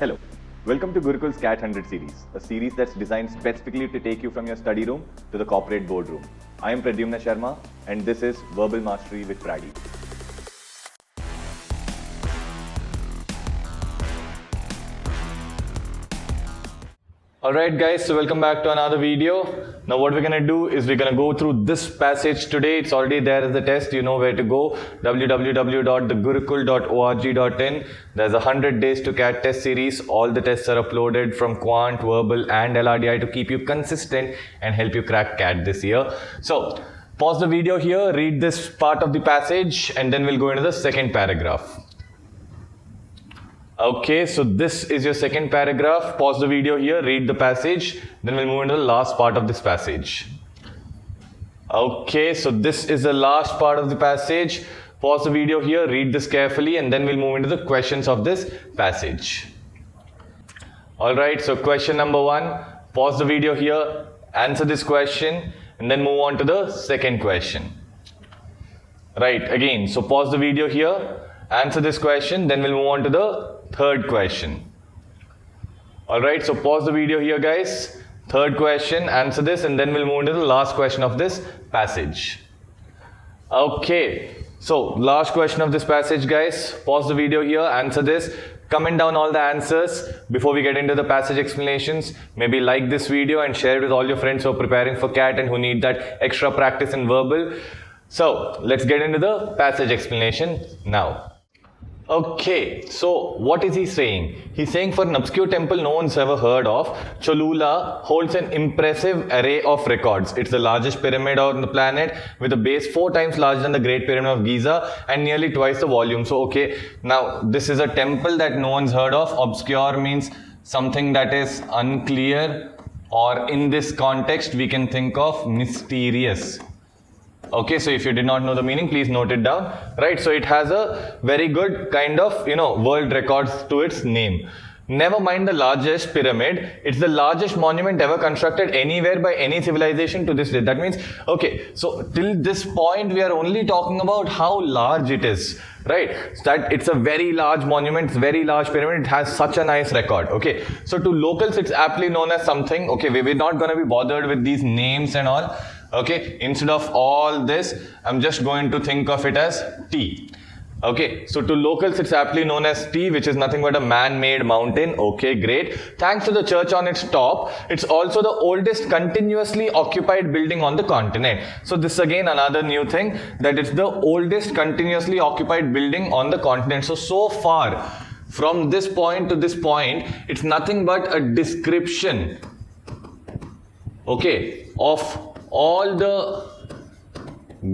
Hello, welcome to Gurukul's CAT 100 series, a series that's designed specifically to take you from your study room to the corporate boardroom. I am Prady Sharma and this is Verbal Mastery with Prady. Alright guys, so welcome back to another video. Now what we're going to do is we're going to go through this passage today. It's already there as the test. You know where to go. www.thegurukul.org.in. There's 100 days to CAT test series. All the tests are uploaded from Quant, Verbal and LRDI to keep you consistent and help you crack CAT this year. So pause the video here, read this part of the passage and then we'll go into the second paragraph. Okay, so this is your second paragraph. Pause the video here, read the passage, then we'll move into the last part of this passage. Okay, so this is the last part of the passage. Pause the video here, read this carefully, and then we'll move into the questions of this passage. Alright, so question number 1. Pause the video here, answer this question, and then move on to the second question. Right, again, so pause the video here, answer this question, then we'll move on to the third question. Alright, so pause the video here guys. Third question, answer this and then we'll move into the last question of this passage. Okay, so last question of this passage guys. Pause the video here, answer this. Comment down all the answers before we get into the passage explanations. Maybe like this video and share it with all your friends who are preparing for CAT and who need that extra practice in verbal. So let's get into the passage explanation now. Okay, so what is he saying? He's saying for an obscure temple no one's ever heard of, Cholula holds an impressive array of records. It's the largest pyramid on the planet with a base 4 times larger than the Great Pyramid of Giza and nearly twice the volume. So okay, now this is a temple that no one's heard of. Obscure means something that is unclear, or in this context we can think of mysterious. Okay, so if you did not know the meaning, please note it down. Right, so it has a very good kind of, world records to its name. Never mind the largest pyramid, it's the largest monument ever constructed anywhere by any civilization to this day. That means, okay, so till this point we are only talking about how large it is, right? So that it's a very large monument, very large pyramid, it has such a nice record, okay? So to locals it's aptly known as something, okay, we're not going to be bothered with these names and all. Okay, instead of all this, I'm just going to think of it as T. Okay, so to locals it's aptly known as T, which is nothing but a man-made mountain. Okay, great. Thanks to the church on its top, it's also the oldest continuously occupied building on the continent. So this is again another new thing, that it's the oldest continuously occupied building on the continent. So far, from this point to this point, it's nothing but a description, okay, of all the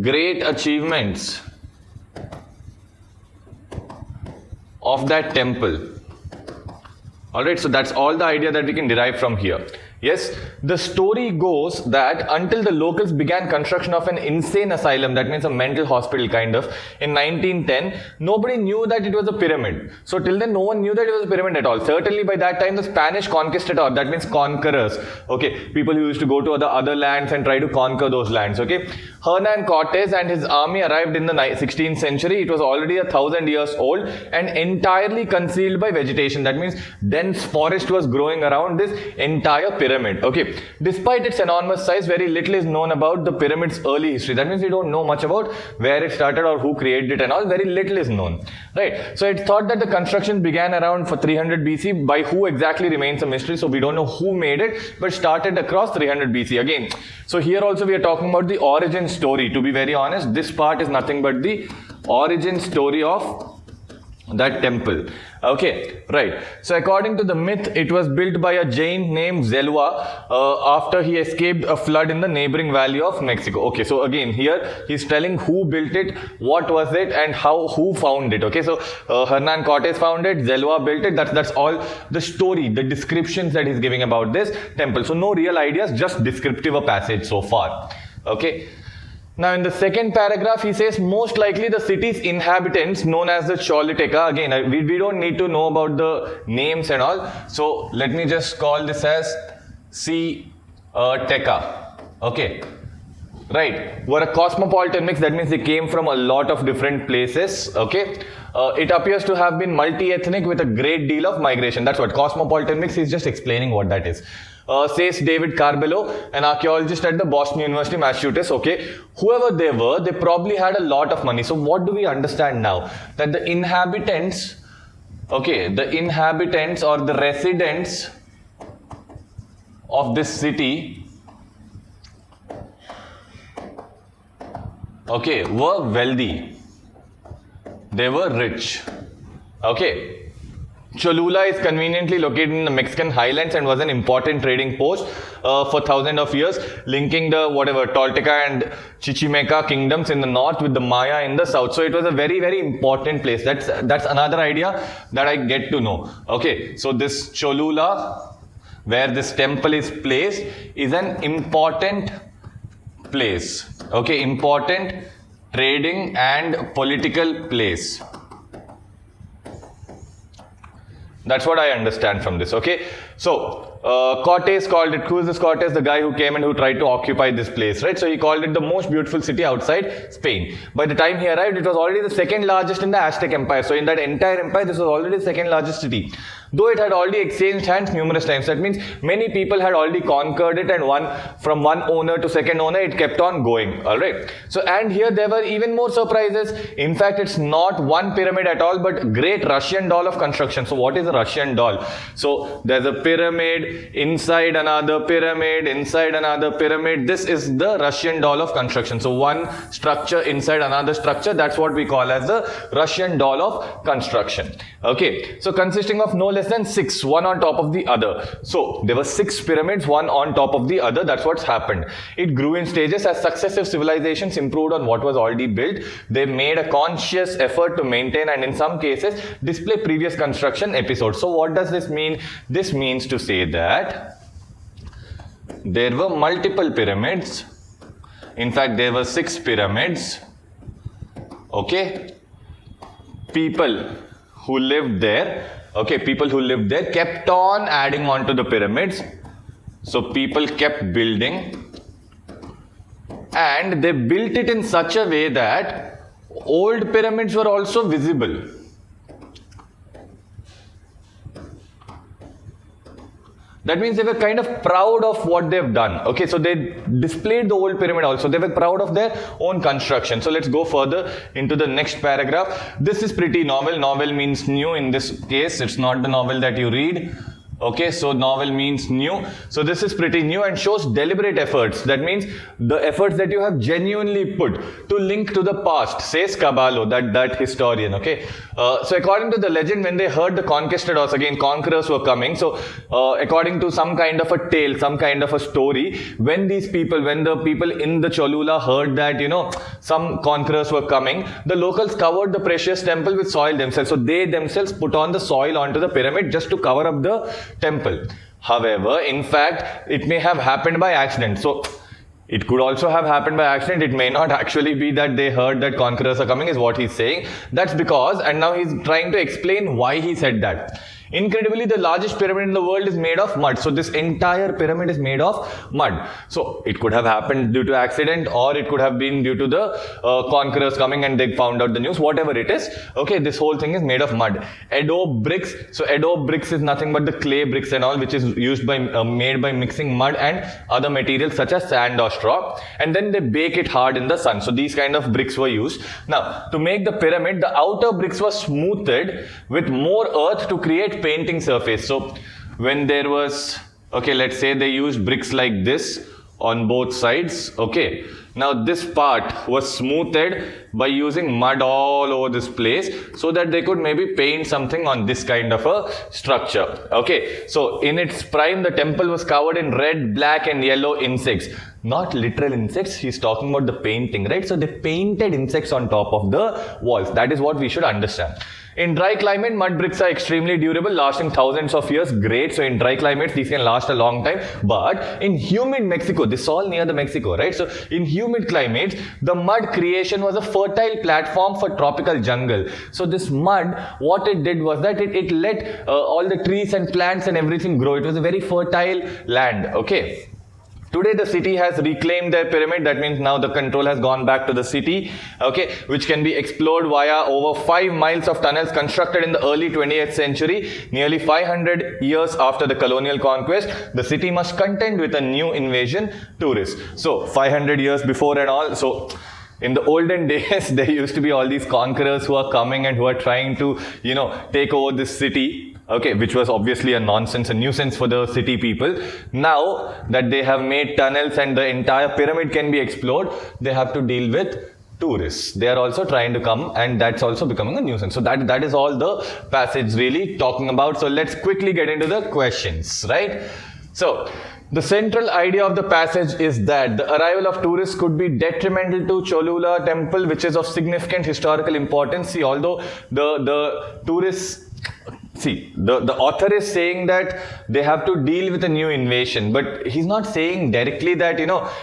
great achievements of that temple. Alright, so that's all the idea that we can derive from here. Yes, the story goes that until the locals began construction of an insane asylum, that means a mental hospital kind of, in 1910, nobody knew that it was a pyramid. So till then no one knew that it was a pyramid at all. Certainly by that time the Spanish conquistador, that means conquerors, okay, people who used to go to other lands and try to conquer those lands, okay. Hernan Cortes and his army arrived in the 16th century. It was already 1,000 years old and entirely concealed by vegetation. That means dense forest was growing around this entire pyramid. Okay, despite its enormous size, very little is known about the pyramid's early history. That means we don't know much about where it started or who created it and all. Very little is known, right? So it's thought that the construction began around for 300 BC. By who exactly remains a mystery. So we don't know who made it, but started across 300 BC again. So here also we are talking about the origin story. To be very honest, this part is nothing but the origin story of that temple. Okay, right. So according to the myth, it was built by a Jain named Zelwa after he escaped a flood in the neighboring valley of Mexico. Okay, so again here he's telling who built it, what was it, and who found it. Okay, so Hernan Cortes found it, Zelwa built it. That's all the story, the descriptions that he's giving about this temple. So no real ideas, just descriptive a passage so far. Okay. Now in the second paragraph, he says most likely the city's inhabitants known as the Choluteca. Again, we don't need to know about the names and all. So let me just call this as Teca. Okay. Right. Were a cosmopolitan mix. That means they came from a lot of different places. Okay. it appears to have been multi-ethnic with a great deal of migration. That's what cosmopolitan mix is, just explaining what that is. Says David Carbello, an archaeologist at the Boston University, Massachusetts. Okay, whoever they were, they probably had a lot of money. So what do we understand now? That the inhabitants, okay, the inhabitants or the residents of this city, okay, were wealthy. They were rich. Okay. Cholula is conveniently located in the Mexican highlands and was an important trading post for thousands of years, linking the Tolteca and Chichimeca kingdoms in the north with the Maya in the south. So it was a very, very important place. That's another idea that I get to know. Okay, so this Cholula, where this temple is placed, is an important place. Okay, important trading and political place. That's what I understand from this, okay? So, Cortes called it, who is this Cortes? The guy who came and who tried to occupy this place, right? So, he called it the most beautiful city outside Spain. By the time he arrived, it was already the second largest in the Aztec Empire. So, in that entire empire, this was already the second largest city. Though it had already exchanged hands numerous times. That means many people had already conquered it, and from one owner to second owner, it kept on going, alright? So, and here there were even more surprises. In fact, it's not one pyramid at all, but great Russian doll of construction. So, what is a Russian doll? So, there's a pyramid, inside another pyramid, inside another pyramid. This is the Russian doll of construction. So, one structure inside another structure, that's what we call as the Russian doll of construction. Okay, so consisting of no less than 6, one on top of the other. So, there were 6 pyramids, one on top of the other. That's what's happened. It grew in stages as successive civilizations improved on what was already built. They made a conscious effort to maintain and in some cases display previous construction episodes. So, what does this mean? This means to say that there were multiple pyramids. In fact, there were 6 pyramids. Okay. People who lived there, kept on adding on to the pyramids. So people kept building, and they built it in such a way that old pyramids were also visible. That means they were kind of proud of what they've done. Okay, so they displayed the old pyramid also. They were proud of their own construction. So let's go further into the next paragraph. This is pretty novel. Novel means new in this case. It's not the novel that you read. Okay, so novel means new. So this is pretty new and shows deliberate efforts. That means the efforts that you have genuinely put to link to the past, says Caballo, that historian. Okay, so according to the legend, when they heard the conquistadors, again conquerors were coming. So according to some kind of a tale, some kind of a story, when the people in the Cholula heard that some conquerors were coming, the locals covered the precious temple with soil themselves. So they themselves put on the soil onto the pyramid just to cover up the temple. However, in fact, it may have happened by accident. So, it could also have happened by accident. It may not actually be that they heard that conquerors are coming, is what he's saying. That's because, and now he's trying to explain why he said that. Incredibly, the largest pyramid in the world is made of mud. So this entire pyramid is made of mud. So it could have happened due to accident, or it could have been due to the conquerors coming and they found out the news. Whatever it is, okay, this whole thing is made of mud. Edo bricks. So Edo bricks is nothing but the clay bricks and all, which is used by made by mixing mud and other materials such as sand or straw, and then they bake it hard in the sun. So these kind of bricks were used. Now, to make the pyramid, the outer bricks were smoothed with more earth to create painting surface. So when there was, okay, let's say they used bricks like this on both sides. Okay, now this part was smoothed by using mud all over this place so that they could maybe paint something on this kind of a structure. Okay, so in its prime, the temple was covered in red, black and yellow insects. Not literal insects, he's talking about the painting, right? So they painted insects on top of the walls. That is what we should understand. In dry climate, mud bricks are extremely durable, lasting thousands of years. Great. So in dry climates, these can last a long time. But in humid Mexico, this is all near the Mexico, right? So in humid climates, the mud creation was a fertile platform for tropical jungle. So this mud, what it did was that it let all the trees and plants and everything grow. It was a very fertile land. Okay. Today the city has reclaimed their pyramid. That means now the control has gone back to the city, okay, which can be explored via over 5 miles of tunnels constructed in the early 20th century. Nearly 500 years after the colonial conquest, the city must contend with a new invasion, tourists. So 500 years before and all, so in the olden days, there used to be all these conquerors who are coming and who are trying to, take over this city, okay, which was obviously a nuisance for the city people. Now that they have made tunnels and the entire pyramid can be explored, they have to deal with tourists. They are also trying to come, and that's also becoming a nuisance. So that is all the passage really talking about. So let's quickly get into the questions, right? So the central idea of the passage is that the arrival of tourists could be detrimental to Cholula temple, which is of significant historical importance. See, although the tourists, the author is saying that they have to deal with a new invasion, but he's not saying directly that,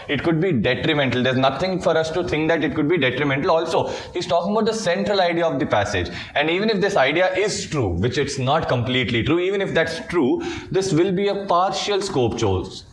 it could be detrimental. There's nothing for us to think that it could be detrimental. Also, he's talking about the central idea of the passage. And even if this idea is true, which it's not completely true, even if that's true, this will be a partial scope chose.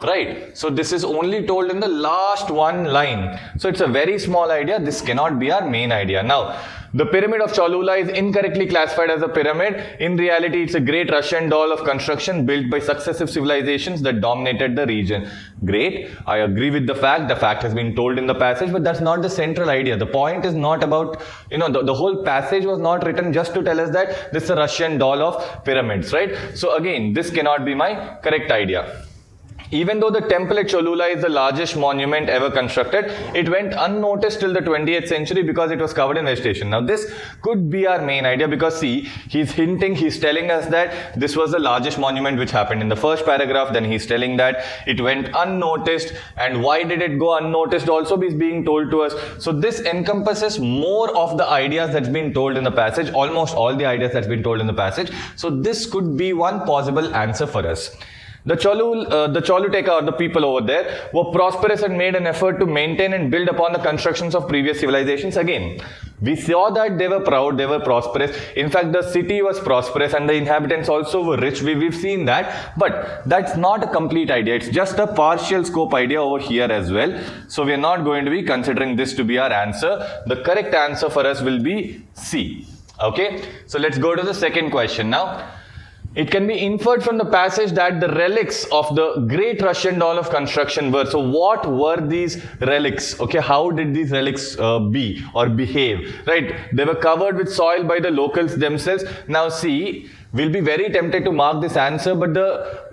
Right? So this is only told in the last one line. So it's a very small idea. This cannot be our main idea. Now, the pyramid of Cholula is incorrectly classified as a pyramid. In reality, it's a great Russian doll of construction built by successive civilizations that dominated the region. Great. I agree with the fact. The fact has been told in the passage, but that's not the central idea. The point is not about, the whole passage was not written just to tell us that this is a Russian doll of pyramids, right? So again, this cannot be my correct idea. Even though the temple at Cholula is the largest monument ever constructed, it went unnoticed till the 20th century because it was covered in vegetation. Now this could be our main idea because see, he's telling us that this was the largest monument which happened in the first paragraph. Then he's telling that it went unnoticed. And why did it go unnoticed also is being told to us. So this encompasses more of the ideas that's been told in the passage, almost all the ideas that's been told in the passage. So this could be one possible answer for us. The Choluteka, or the people over there, were prosperous and made an effort to maintain and build upon the constructions of previous civilizations. Again, we saw that they were proud, they were prosperous. In fact, the city was prosperous and the inhabitants also were rich. We've seen that. But that's not a complete idea. It's just a partial scope idea over here as well. So we're not going to be considering this to be our answer. The correct answer for us will be C. Okay? So let's go to the second question now. It can be inferred from the passage that the relics of the great Russian doll of construction were. So what were these relics? Okay, how did these relics be or behave? Right, they were covered with soil by the locals themselves. Now see, we'll be very tempted to mark this answer, but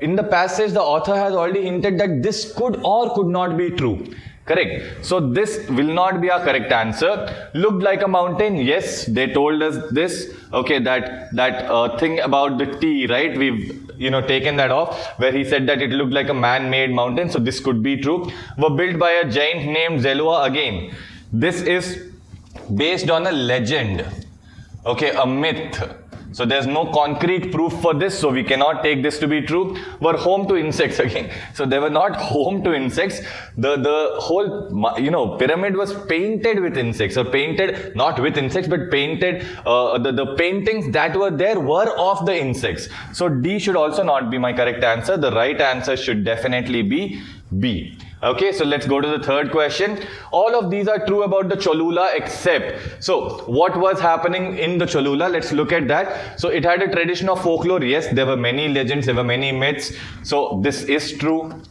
in the passage the author has already hinted that this could or could not be true. Correct. So this will not be our correct answer. Looked like a mountain. Yes, they told us this. Okay, that thing about the T, right? We've taken that off, where he said that it looked like a man-made mountain. So this could be true. Were built by a giant named Zelua. Again, this is based on a legend. Okay, a myth. So there's no concrete proof for this, so we cannot take this to be true. Were home to insects again. So they were not home to insects. The whole pyramid was painted with insects, or painted not with insects, but painted. The paintings that were there were of the insects. So D should also not be my correct answer. The right answer should definitely be B. Okay, so let's go to the third question. All of these are true about the Cholula except, so what was happening in the Cholula? Let's look at that. So it had a tradition of folklore. Yes, there were many legends, there were many myths. So this is true.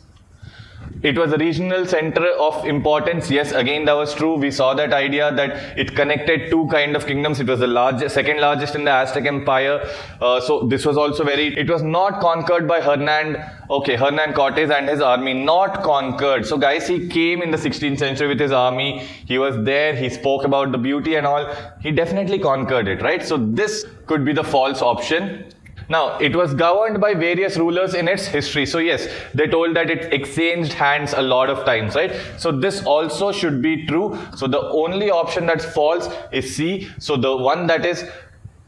It was a regional center of importance. Yes, again that was true. We saw that idea that it connected two kind of kingdoms. It was the second largest in the Aztec Empire. So this was also it was not conquered by Hernan Cortes and his army. Not conquered. So guys, he came in the 16th century with his army. He was there. He spoke about the beauty and all. He definitely conquered it, right? So this could be the false option. Now, it was governed by various rulers in its history. So yes, they told that it exchanged hands a lot of times, right? So this also should be true. So the only option that's false is C. So the one that is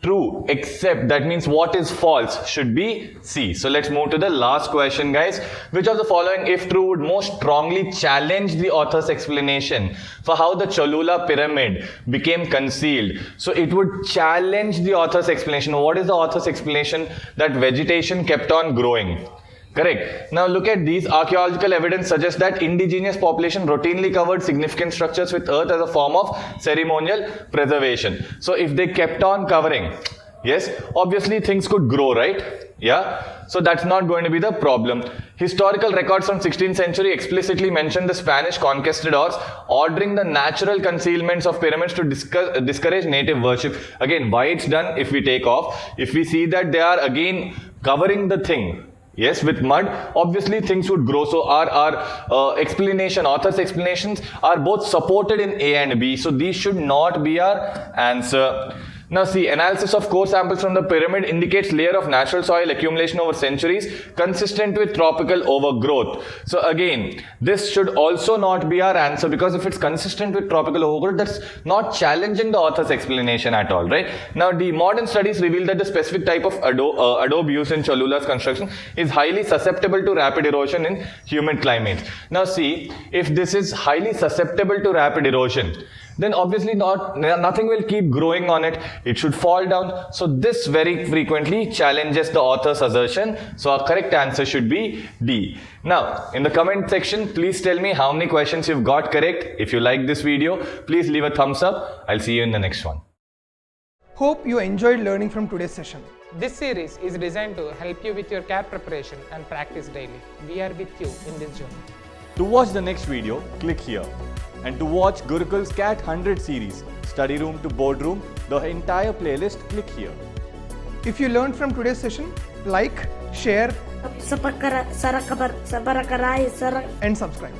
true, except, that means what is false, should be C. So let's move to the last question, guys. Which of the following, if true, would most strongly challenge the author's explanation for how the Cholula pyramid became concealed? So it would challenge the author's explanation. What is the author's explanation? That vegetation kept on growing. Correct. Now look at these. Archaeological evidence suggests that indigenous population routinely covered significant structures with earth as a form of ceremonial preservation. So if they kept on covering, yes, obviously things could grow, right? Yeah. So that's not going to be the problem. Historical records from 16th century explicitly mention the Spanish conquistadors ordering the natural concealments of pyramids to discourage native worship. Again, why it's done? If we take off, if we see that they are again covering the thing, yes, with mud, obviously things would grow. So our explanation, author's explanations are both supported in A and B. So these should not be our answer. Now see, analysis of core samples from the pyramid indicates layer of natural soil accumulation over centuries consistent with tropical overgrowth. So again, this should also not be our answer, because if it's consistent with tropical overgrowth, that's not challenging the author's explanation at all, right? Now the modern studies reveal that the specific type of adobe used in Cholula's construction is highly susceptible to rapid erosion in humid climates. Now see, if this is highly susceptible to rapid erosion, then obviously nothing will keep growing on it. It should fall down. So this very frequently challenges the author's assertion. So our correct answer should be D. Now, in the comment section, please tell me how many questions you've got correct. If you like this video, please leave a thumbs up. I'll see you in the next one. Hope you enjoyed learning from today's session. This series is designed to help you with your CAT preparation and practice daily. We are with you in this journey. To watch the next video, click here. And to watch Gurukul's CAT 100 series, study room to boardroom, the entire playlist, click here. If you learned from today's session, like, share, and subscribe.